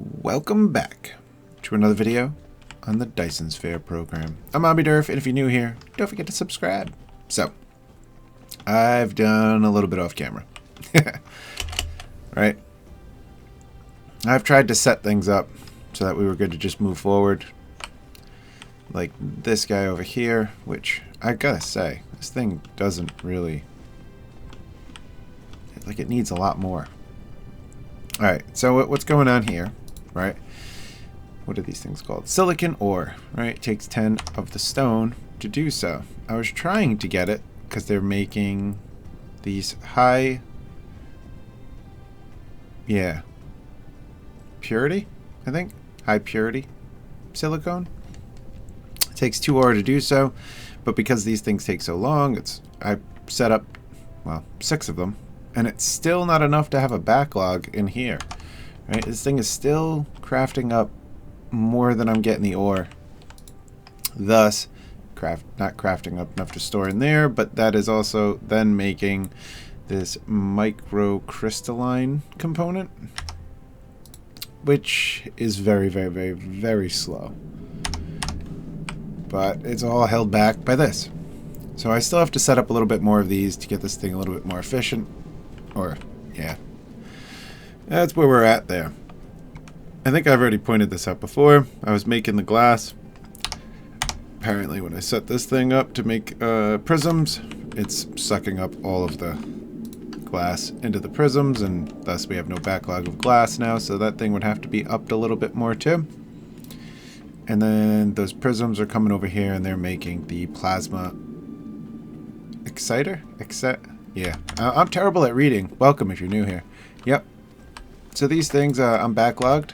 Welcome back to another video on the Dyson Sphere Program. I'm Omniderf, and if you're new here, don't forget to subscribe. So, I've done a little bit off camera. Right? I've tried to set things up so that we were good to just move forward. Like this guy over here, which I gotta say, this thing doesn't really... like, it needs a lot more. Alright, so what's going on here, right? What are these things called? Silicon ore, right? It takes 10 of the stone to do so. I was trying to get it because they're making these high... yeah. Purity, I think? High purity silicone. It takes 2 ore to do so, but because these things take so long, I set up, well, 6 of them. And it's still not enough to have a backlog in here. Right? This thing is still crafting up more than I'm getting the ore. Thus, not crafting up enough to store in there, but that is also then making this microcrystalline component, which is very, very, very, very slow. But it's all held back by this. So I still have to set up a little bit more of these to get this thing a little bit more efficient. Or, yeah. That's where we're at there. I think I've already pointed this out before. I was making the glass. Apparently when I set this thing up to make prisms, it's sucking up all of the glass into the prisms, and thus we have no backlog of glass now, so that thing would have to be upped a little bit more too. And then those prisms are coming over here and they're making the plasma exciter? Yeah, I'm terrible at reading. Welcome if you're new here. Yep. So these things, I'm backlogged.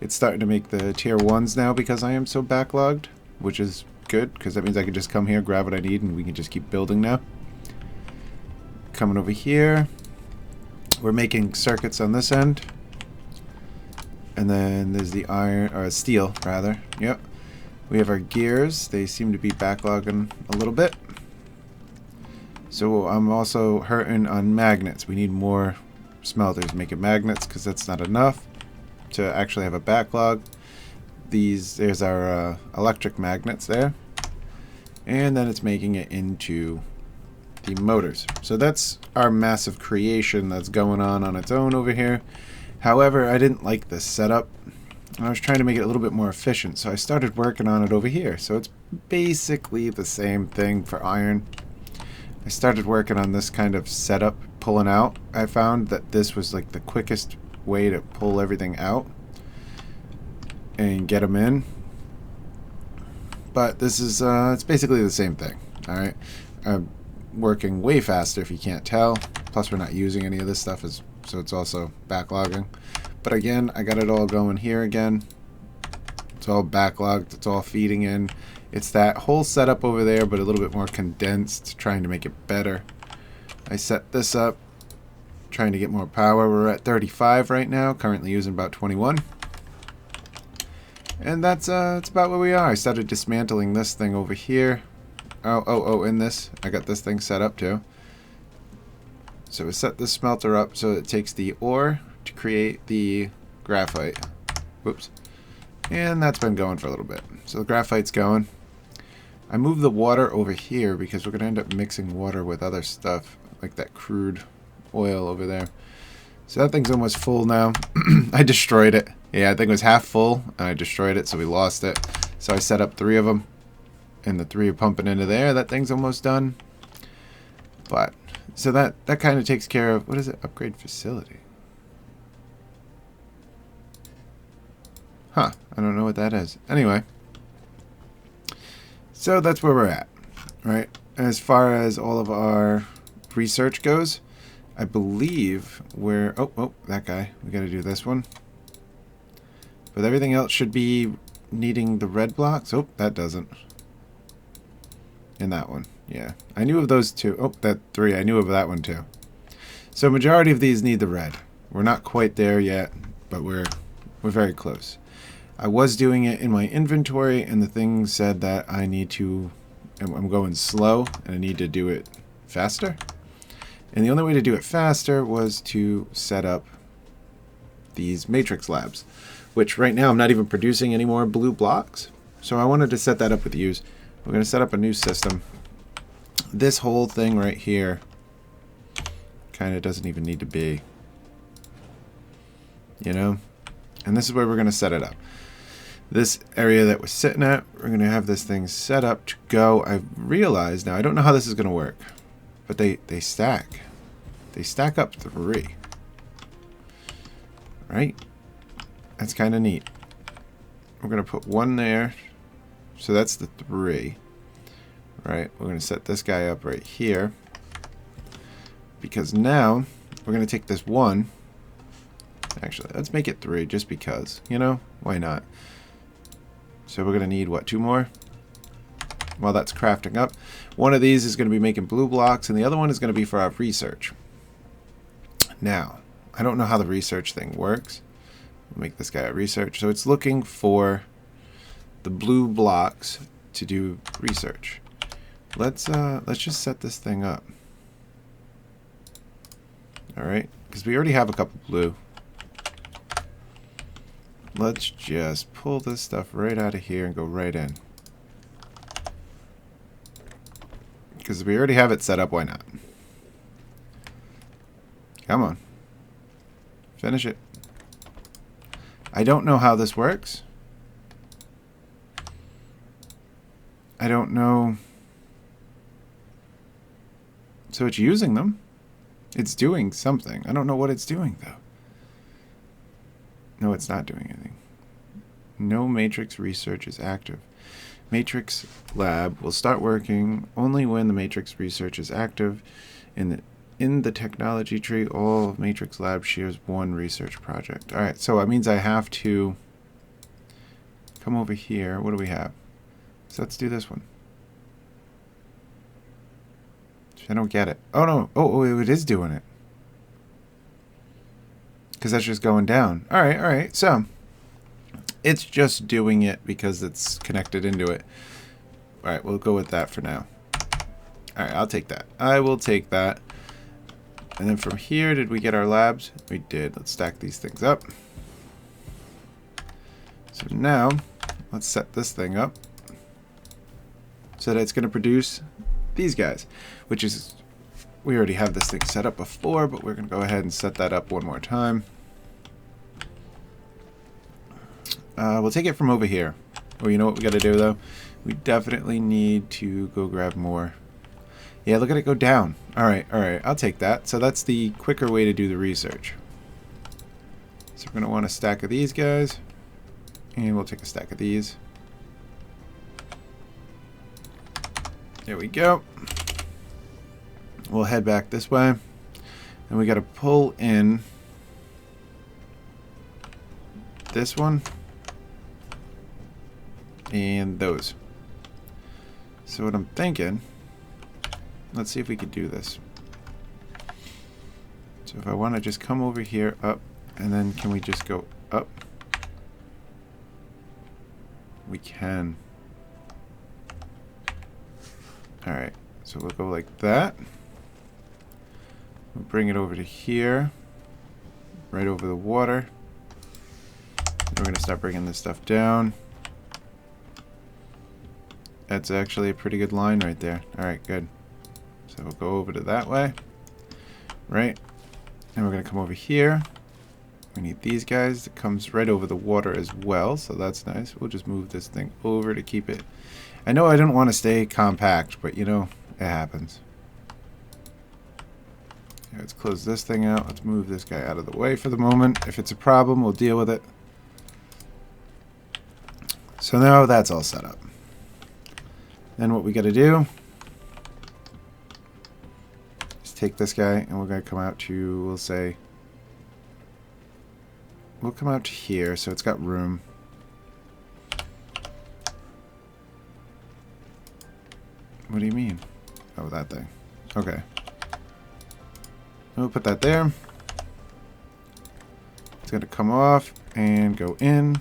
It's starting to make the tier 1s now because I am so backlogged, which is good because that means I can just come here, grab what I need, and we can just keep building now. Coming over here, we're making circuits on this end. And then there's the iron, or steel rather. Yep. We have our gears. They seem to be backlogging a little bit. So I'm also hurting on magnets. We need more smelters making magnets because that's not enough to actually have a backlog. There's our electric magnets there. And then it's making it into the motors. So that's our massive creation that's going on its own over here. However, I didn't like this setup. I was trying to make it a little bit more efficient, so I started working on it over here. So it's basically the same thing for iron. I started working on this kind of setup, pulling out. I found that this was like the quickest way to pull everything out and get them in. But this is, it's basically the same thing. Alright, I'm working way faster if you can't tell. Plus we're not using any of this stuff, so it's also backlogging. But again, I got it all going here again. It's all backlogged, it's all feeding in. It's that whole setup over there, but a little bit more condensed, trying to make it better. I set this up, trying to get more power. We're at 35 right now, currently using about 21. And that's about where we are. I started dismantling this thing over here. In this, I got this thing set up too. So we set this smelter up so it takes the ore to create the graphite. Whoops. And that's been going for a little bit. So the graphite's going. I moved the water over here because we're going to end up mixing water with other stuff, like that crude oil over there. So that thing's almost full now. I destroyed it. Yeah, I think it was half full, and I destroyed it, so we lost it. So I set up 3 of them, and the 3 are pumping into there. That thing's almost done. But, so that kind of takes care of, what is it? Upgrade facility. Huh, I don't know what that is. Anyway. So that's where we're at, right? As far as all of our research goes, I believe we're... Oh, that guy. We got to do this one. But everything else should be needing the red blocks. Oh, that doesn't. And that one, yeah. I knew of those 2. Oh, that 3. I knew of that one too. So majority of these need the red. We're not quite there yet, but we're very close. I was doing it in my inventory, and the thing said that I need to... I'm going slow, and I need to do it faster. And the only way to do it faster was to set up these matrix labs, which right now I'm not even producing any more blue blocks. So I wanted to set that up with you. We're going to set up a new system. This whole thing right here kind of doesn't even need to be, you know? And this is where we're going to set it up. This area that we're sitting at, we're going to have this thing set up to go. I've realized now, I don't know how this is going to work, but they stack. They stack up 3. Right? That's kind of neat. We're going to put 1 there. So that's the 3. Right? We're going to set this guy up right here. Because now, we're going to take this 1. Actually, let's make it 3 just because. You know? Why not? So we're going to need, what, 2 more? While that's crafting up. One of these is going to be making blue blocks, and the other one is going to be for our research. Now, I don't know how the research thing works. We'll make this guy a research. So it's looking for the blue blocks to do research. Let's just set this thing up. All right, because we already have a couple blue. Let's just pull this stuff right out of here and go right in. Because we already have it set up, why not? Come on. Finish it. I don't know how this works. I don't know. So it's using them. It's doing something. I don't know what it's doing, though. No, it's not doing anything. No matrix research is active. Matrix lab will start working only when the matrix research is active. In the technology tree, all matrix lab shares 1 research project. All right, so that means I have to come over here. What do we have? So let's do this one. I don't get it. Oh, no. Oh, it is doing it. Because that's just going down. All right, all right. So it's just doing it because it's connected into it. All right, we'll go with that for now. All right, I'll take that. I will take that. And then from here, did we get our labs? We did. Let's stack these things up. So now, let's set this thing up so that it's going to produce these guys, which is, we already have this thing set up before, but we're going to go ahead and set that up one more time. We'll take it from over here. Oh, you know what we got to do, though? We definitely need to go grab more. Yeah, look at it go down. All right, I'll take that. So that's the quicker way to do the research. So we're going to want a stack of these guys. And we'll take a stack of these. There we go. We'll head back this way. And we got to pull in this one. And those. So what I'm thinking... Let's see if we can do this. So if I want to just come over here, up, and then can we just go up? We can. Alright, so we'll go like that. We'll bring it over to here. Right over the water. We're going to start bringing this stuff down. That's actually a pretty good line right there. Alright, good. So we'll go over to that way, right? And we're going to come over here. We need these guys. It comes right over the water as well, so that's nice. We'll just move this thing over to keep it. I know I didn't want to stay compact, but you know, it happens. Okay, let's close this thing out. Let's move this guy out of the way for the moment. If it's a problem, we'll deal with it. So now that's all set up. Then what we got to do... take this guy and we're going to come out to, we'll say, we'll come out to here so it's got room. What do you mean? Oh, that thing. Okay. We'll put that there. It's going to come off and go in.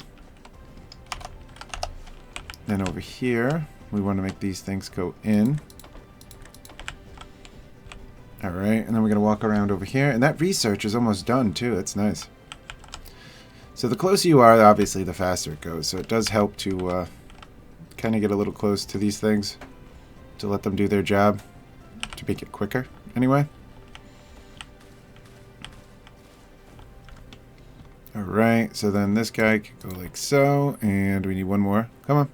Then over here, we want to make these things go in. Alright, and then we're going to walk around over here. And that research is almost done, too. That's nice. So the closer you are, obviously, the faster it goes. So it does help to kind of get a little close to these things to let them do their job, to make it quicker, anyway. Alright, so then this guy can go like so, and we need one more. Come on.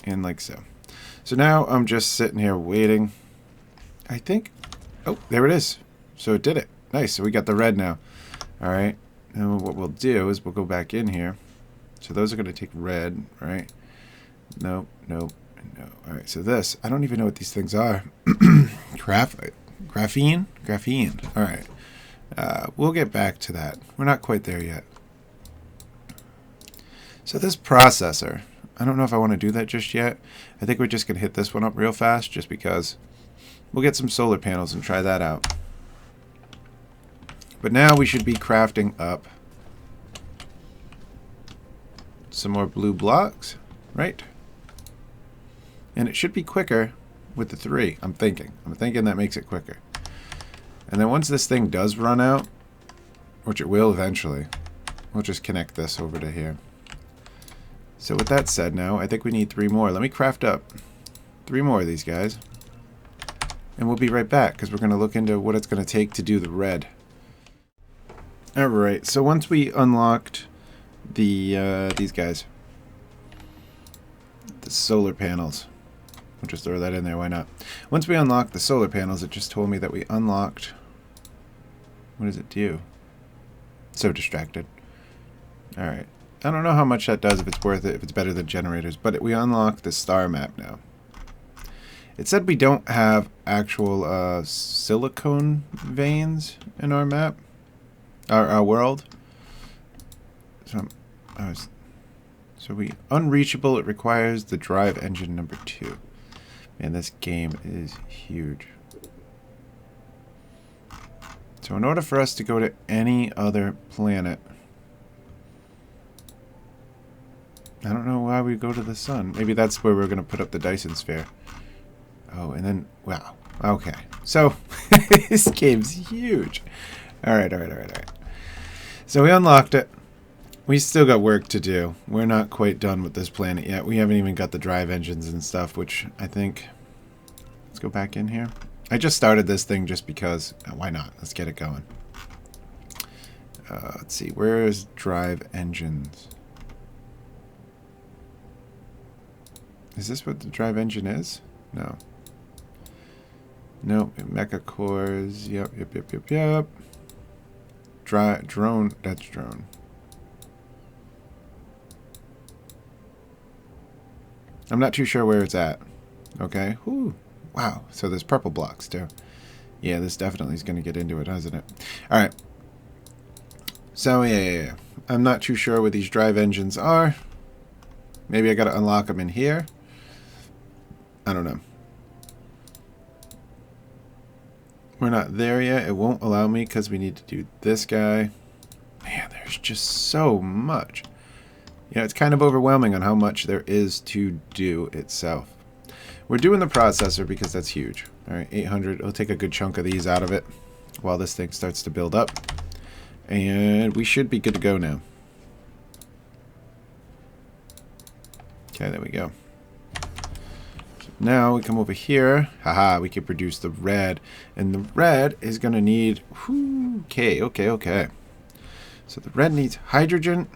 And like so. So now I'm just sitting here waiting. I think... Oh, there it is. So it did it. Nice, so we got the red now. Alright, and what we'll do is we'll go back in here. So those are going to take red, right? Nope, nope, no. Alright, so this, I don't even know what these things are. Graphite. Graphene? Graphene. Alright. We'll get back to that. We're not quite there yet. So this processor, I don't know if I want to do that just yet. I think we're just going to hit this one up real fast just because we'll get some solar panels and try that out. But now we should be crafting up some more blue blocks, right? And it should be quicker with the 3, I'm thinking. I'm thinking that makes it quicker. And then once this thing does run out, which it will eventually, we'll just connect this over to here. So with that said now, I think we need 3 more. Let me craft up 3 more of these guys. And we'll be right back, because we're going to look into what it's going to take to do the red. Alright, so once we unlocked these guys, the solar panels, we'll just throw that in there, why not? Once we unlocked the solar panels, it just told me that we unlocked... What does it do? So distracted. Alright. I don't know how much that does, if it's worth it, if it's better than generators, but we unlocked the star map now. It said we don't have actual silicone veins in our map, our world. So we unreachable. It requires the drive engine number 2. Man, this game is huge. So in order for us to go to any other planet, I don't know why we go to the sun. Maybe that's where we're going to put up the Dyson Sphere. Oh, and then, wow. Okay. So, this game's huge. Alright. So we unlocked it. We still got work to do. We're not quite done with this planet yet. We haven't even got the drive engines and stuff, which I think... Let's go back in here. I just started this thing just because. Why not? Let's get it going. Let's see. Where's drive engines? Is this what the drive engine is? No. Nope. Mecha cores. Yep. Drone. That's drone. I'm not too sure where it's at. Okay. Whew. Wow. So there's purple blocks too. Yeah, this definitely is going to get into it, hasn't it? Alright. So, yeah. I'm not too sure where these drive engines are. Maybe I got to unlock them in here. I don't know. We're not there yet. It won't allow me because we need to do this guy. Man, there's just so much. You know, it's kind of overwhelming on how much there is to do itself. We're doing the processor because that's huge. Alright, 800. We'll take a good chunk of these out of it while this thing starts to build up. And we should be good to go now. Okay, there we go. So now we come over here. Haha, we can produce the red. And the red is going to need... Okay. So the red needs hydrogen.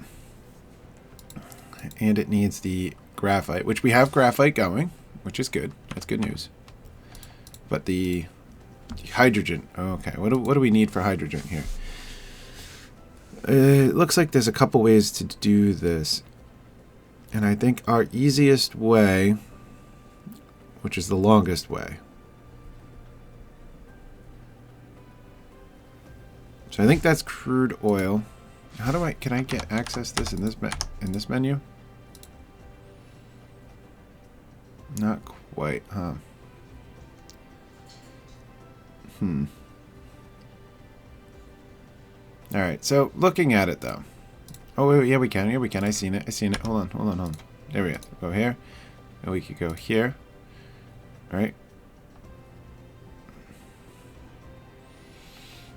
And it needs the graphite, which we have graphite going, which is good. That's good news. But the hydrogen. Okay, what do we need for hydrogen here? It looks like there's a couple ways to do this. And I think our easiest way, which is the longest way. So I think that's crude oil. How do can I get access this in this menu? Not quite, huh? Alright, so looking at it though. Oh wait, yeah we can. I seen it. Hold on. There we go. Go here. And we could go here. Alright.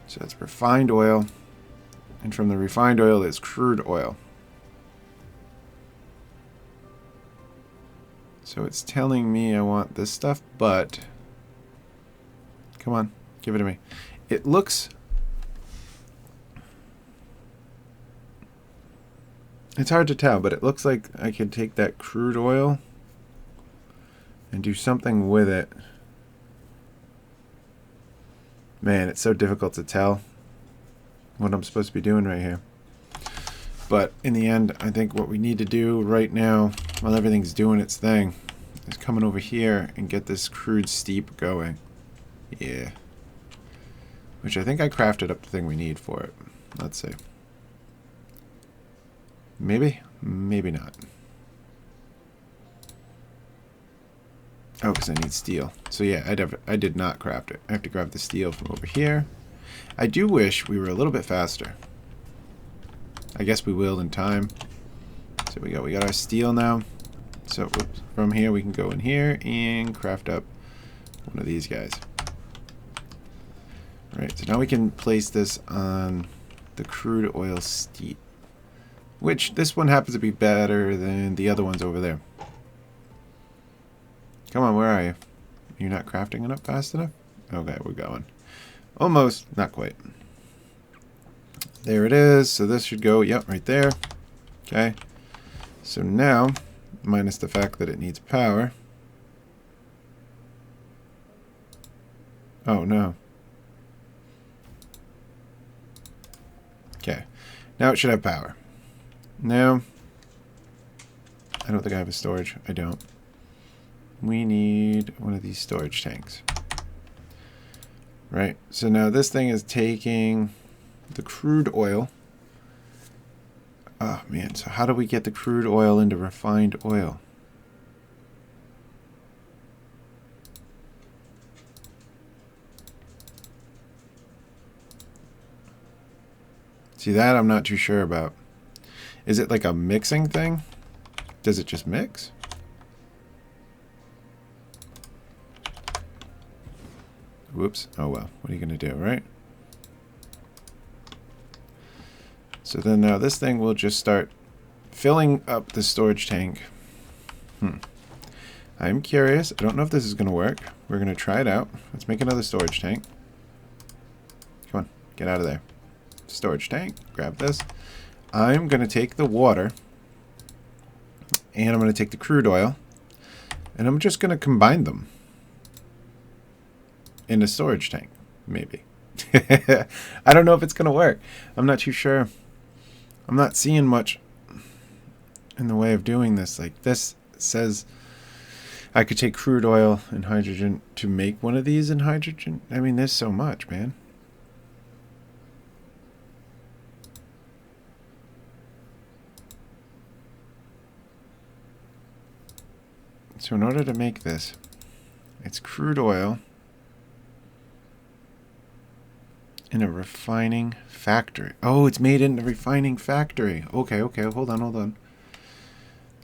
So that's refined oil. And from the refined oil is crude oil. So it's telling me I want this stuff, but come on, give it to me. It looks... It's hard to tell, but it looks like I could take that crude oil and do something with it. Man, it's so difficult to tell what I'm supposed to be doing right here. But in the end, I think what we need to do right now, while everything's doing its thing, is coming over here and get this crude steep going. Yeah. Which I think I crafted up the thing we need for it. Let's see. Maybe? Maybe not. Oh, because I need steel. So yeah, I did not craft it. I have to grab the steel from over here. I do wish we were a little bit faster. I guess we will in time. So we got our steel now. So whoops, from here we can go in here and craft up one of these guys. Right, so now we can place this on the crude oil steep. Which, this one happens to be better than the other ones over there. Come on, where are you? You're not crafting it up fast enough? Okay, we're going. Almost, not quite. There it is. So this should go, yep, right there. Okay. So now, minus the fact that it needs power. Oh, no. Okay. Now it should have power. No. I don't think I have a storage. I don't. We need one of these storage tanks. Right. So now this thing is taking the crude oil. Oh, man. So how do we get the crude oil into refined oil? See, that I'm not too sure about. Is it like a mixing thing? Does it just mix? Whoops. Oh, well. What are you going to do, right? So then now this thing will just start filling up the storage tank. I'm curious. I don't know if this is going to work. We're going to try it out. Let's make another storage tank. Come on. Get out of there. Storage tank. Grab this. I'm going to take the water. And I'm going to take the crude oil. And I'm just going to combine them. In a storage tank, maybe. I don't know if it's going to work. I'm not too sure. I'm not seeing much in the way of doing this. Like this says I could take crude oil and hydrogen to make one of these in hydrogen. I mean, there's so much, man. So in order to make this, it's crude oil in a refining factory. Oh, it's made in a refining factory. Okay, okay, hold on.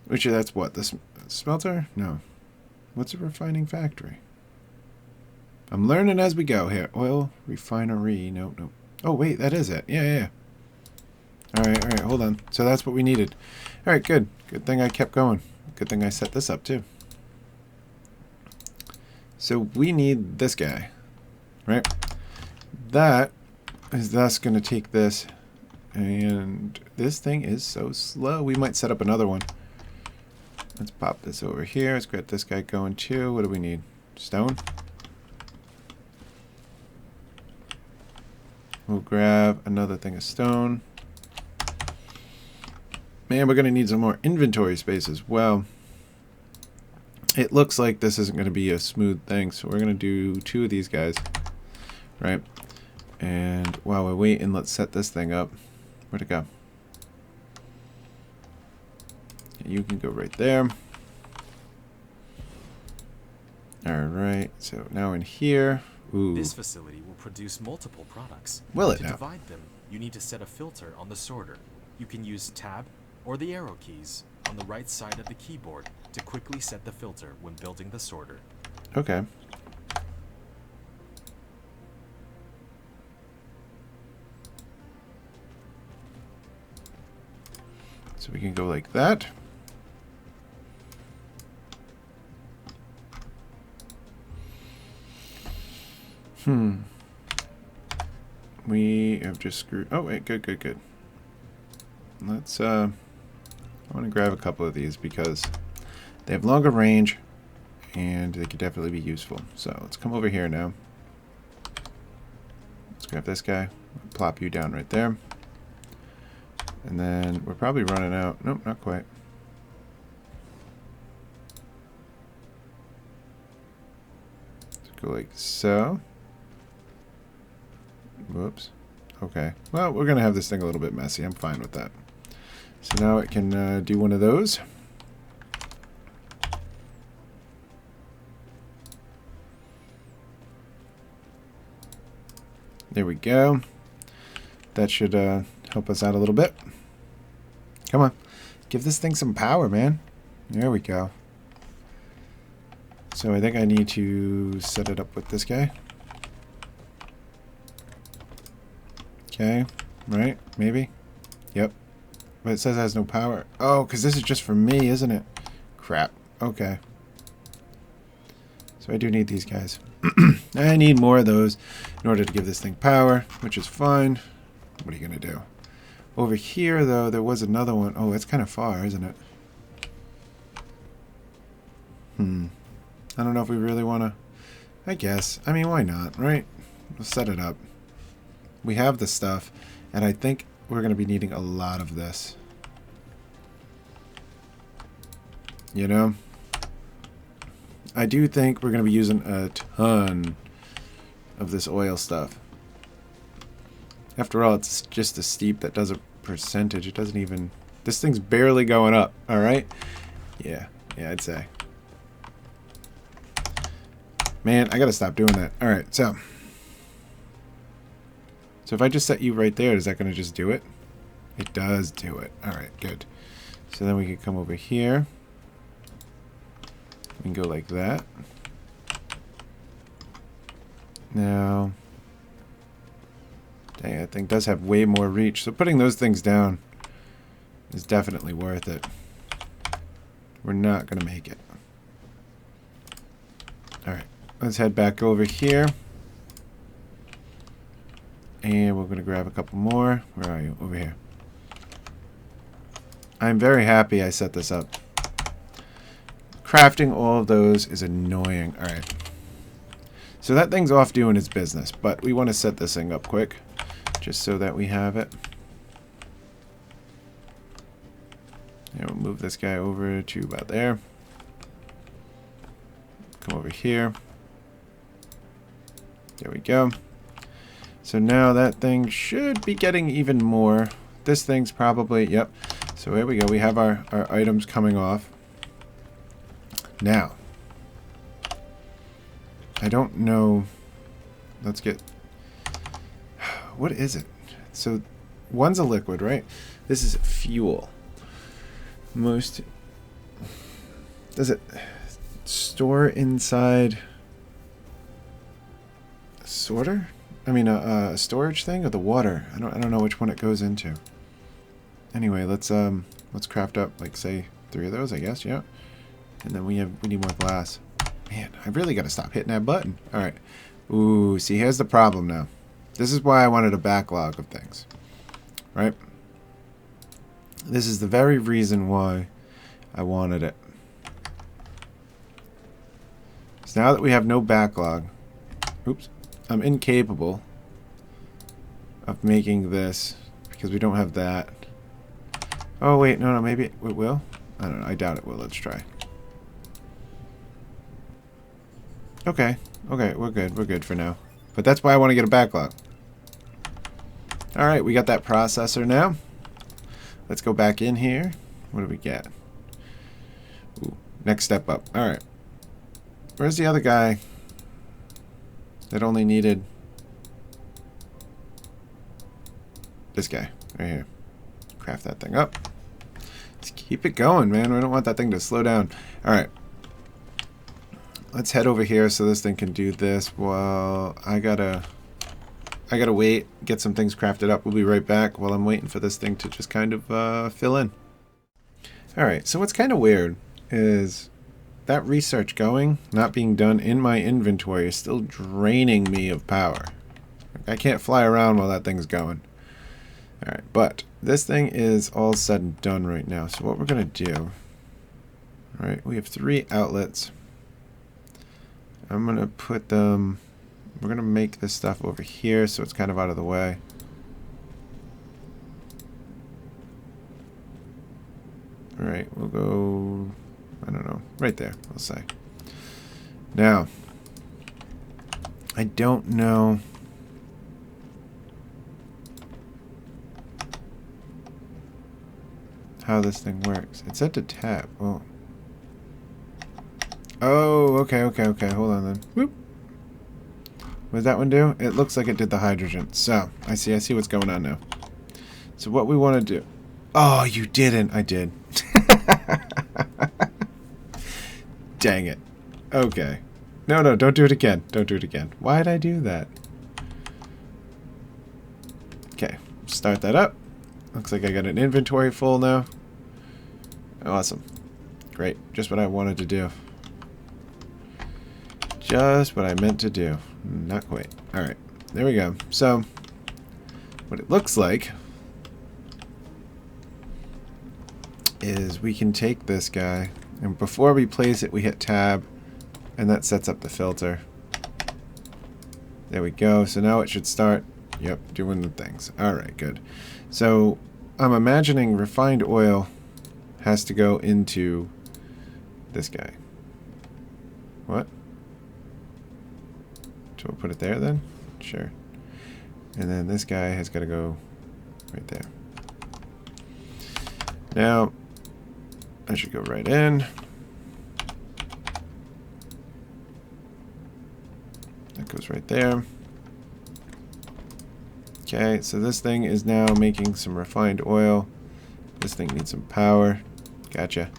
Which, that's what? The smelter? No. What's a refining factory? I'm learning as we go here. Oil refinery. Nope. Oh, wait, that is it. Yeah. Alright, hold on. So that's what we needed. Alright, good. Good thing I kept going. Good thing I set this up, too. So we need this guy. Right? That is thus going to take this, and this thing is so slow. We might set up another one. Let's pop this over here. Let's get this guy going too. What do we need? Stone? We'll grab another thing of stone. Man, we're going to need some more inventory space as well. It looks like this isn't going to be a smooth thing, so we're going to do 2 of these guys. Right? And while we're waiting, let's set this thing up. Where'd it go? You can go right there. Alright, so now in here. Ooh. This facility will produce multiple products. Will it to now? divide them, you need to set a filter on the sorter. You can use tab or the arrow keys on the right side of the keyboard to quickly set the filter when building the sorter. Okay. So we can go like that. We have just screwed. Oh wait, good, good, good. Let's I want to grab a couple of these because they have longer range and they could definitely be useful. So let's come over here now. Let's grab this guy, plop you down right there. And then we're probably running out. Nope, not quite. Let's go like so. Whoops. Okay. Well, we're going to have this thing a little bit messy. I'm fine with that. So now it can do one of those. There we go. That should help us out a little bit. Come on. Give this thing some power, man. There we go. So I think I need to set it up with this guy. Okay. Right? Maybe? Yep. But it says it has no power. Oh, because this is just for me, isn't it? Crap. Okay. So I do need these guys. I need more of those in order to give this thing power, which is fine. What are you going to do? Over here, though, there was another one. Oh, it's kind of far, isn't it? I don't know if we really want to... I guess. I mean, why not, right? We'll set it up. We have the stuff, and I think we're going to be needing a lot of this. You know? I do think we're going to be using a ton of this oil stuff. After all, it's just a steep that does a percentage. It doesn't even... This thing's barely going up, alright? Yeah, I'd say. Man, I gotta stop doing that. Alright, so if I just set you right there, is that going to just do it? It does do it. Alright, good. So then we can come over here. We can go like that. Now, dang, that thing does have way more reach. So putting those things down is definitely worth it. We're not going to make it. Alright, let's head back over here. And we're going to grab a couple more. Where are you? Over here. I'm very happy I set this up. Crafting all of those is annoying. Alright. So that thing's off doing its business, but we want to set this thing up quick, just so that we have it. And we'll move this guy over to about there. Come over here. There we go. So now that thing should be getting even more. This thing's probably, yep. So here we go. We have our items coming off. Now, I don't know. Let's get... What is it? So, one's a liquid, right? This is fuel. Most... Does it store inside a sorter? I mean, a storage thing or the water? I don't know which one it goes into. Anyway, let's craft up, like, say, 3 of those, I guess. Yeah. And then we need more glass. Man, I really got to stop hitting that button. All right. Ooh, see, here's the problem now. This is why I wanted a backlog of things. Right? This is the very reason why I wanted it. So now that we have no backlog, oops, I'm incapable of making this because we don't have that. Oh, wait, no, maybe it will. I don't know. I doubt it will. Let's try. Okay, we're good for now. But that's why I want to get a backlog. Alright, we got that processor now. Let's go back in here. What do we get? Ooh, next step up. Alright. Where's the other guy that only needed this guy right here? Craft that thing up. Let's keep it going, man. We don't want that thing to slow down. Alright. Let's head over here so this thing can do this. Well, I gotta wait, get some things crafted up. We'll be right back while I'm waiting for this thing to just kind of fill in. Alright, so what's kind of weird is that research going, not being done in my inventory, is still draining me of power. I can't fly around while that thing's going. Alright, but this thing is all said and done right now. So what we're going to do, alright, we have 3 outlets. I'm going to put them, we're going to make this stuff over here so it's kind of out of the way. Alright, we'll go, I don't know, right there, we'll say. Now, I don't know how this thing works. It's set to tab. Oh. Oh, okay, hold on then. Whoop. What did that one do? It looks like it did the hydrogen. So, I see what's going on now. So what we want to do. Oh, you didn't. I did. Dang it. Okay. No, don't do it again. Don't do it again. Why'd I do that? Okay. Start that up. Looks like I got an inventory full now. Awesome. Great. Just what I wanted to do. Just what I meant to do. Not quite. Alright. There we go. So, what it looks like is we can take this guy, and before we place it, we hit tab, and that sets up the filter. There we go. So now it should start, yep, doing the things. Alright, good. So I'm imagining refined oil has to go into this guy. What? So we'll put it there then? Sure. And then this guy has got to go right there. Now, I should go right in. That goes right there. Okay, so this thing is now making some refined oil. This thing needs some power. Gotcha.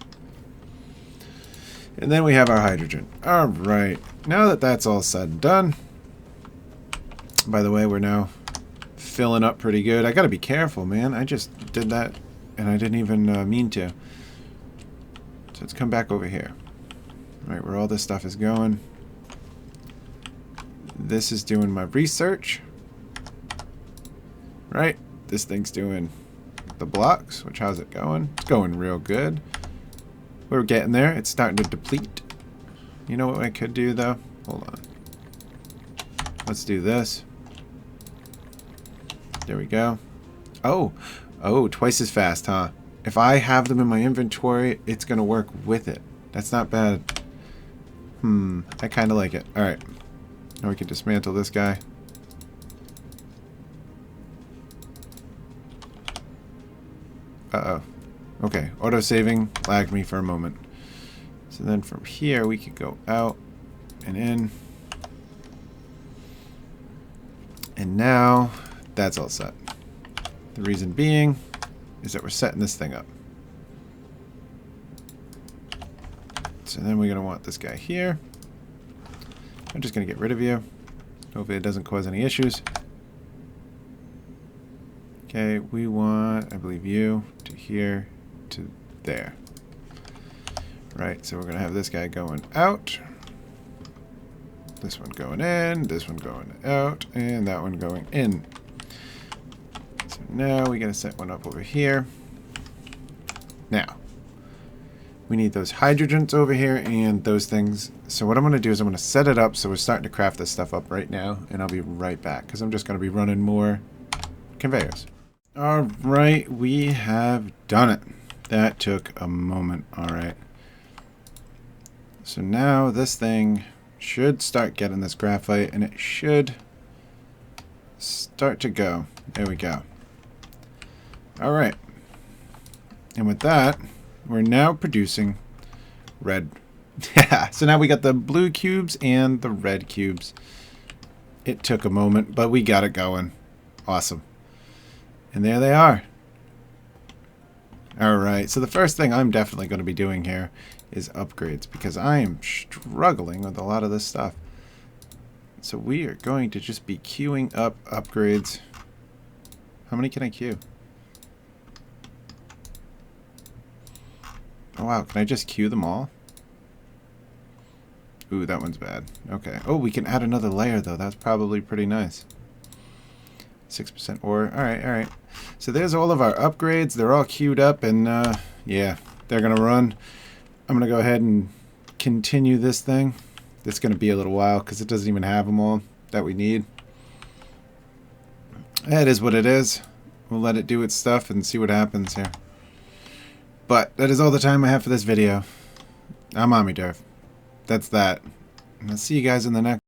And then we have our hydrogen. Alright, now that that's all said and done, by the way, we're now filling up pretty good. I gotta be careful, man. I just did that and I didn't even mean to. So let's come back over here. Alright, where all this stuff is going. This is doing my research. Right, this thing's doing the blocks, which how's it going? It's going real good. We're getting there. It's starting to deplete. You know what I could do though? Hold on. Let's do this. There we go. Oh, twice as fast, huh? If I have them in my inventory, it's gonna work with it. That's not bad. I kind of like it. All right, now we can dismantle this guy. Uh-oh. Okay, auto-saving lagged me for a moment. So then from here, we could go out and in. And now, that's all set. The reason being is that we're setting this thing up. So then we're going to want this guy here. I'm just going to get rid of you. Hopefully it doesn't cause any issues. Okay, we want, I believe, you to here to there. Right, so we're going to have this guy going out. This one going in, this one going out, and that one going in. So now we got to set one up over here. Now, we need those hydrogens over here and those things. So what I'm going to do is I'm going to set it up so we're starting to craft this stuff up right now, and I'll be right back because I'm just going to be running more conveyors. Alright, we have done it. That took a moment. Alright. So now this thing should start getting this graphite, and it should start to go. There we go. Alright. And with that, we're now producing red. Yeah, so now we got the blue cubes and the red cubes. It took a moment, but we got it going. Awesome. And there they are. Alright, so the first thing I'm definitely going to be doing here is upgrades, because I am struggling with a lot of this stuff. So we are going to just be queuing up upgrades. How many can I queue? Oh wow, can I just queue them all? Ooh, that one's bad. Okay. Oh, we can add another layer though. That's probably pretty nice. 6% ore. Alright, alright. So there's all of our upgrades. They're all queued up and yeah, they're gonna run. I'm gonna go ahead and continue this thing. It's gonna be a little while because it doesn't even have them all that we need. It is what it is. We'll let it do its stuff and see what happens here. But that is all the time I have for this video. I'm Omniderf. That's that. And I'll see you guys in the next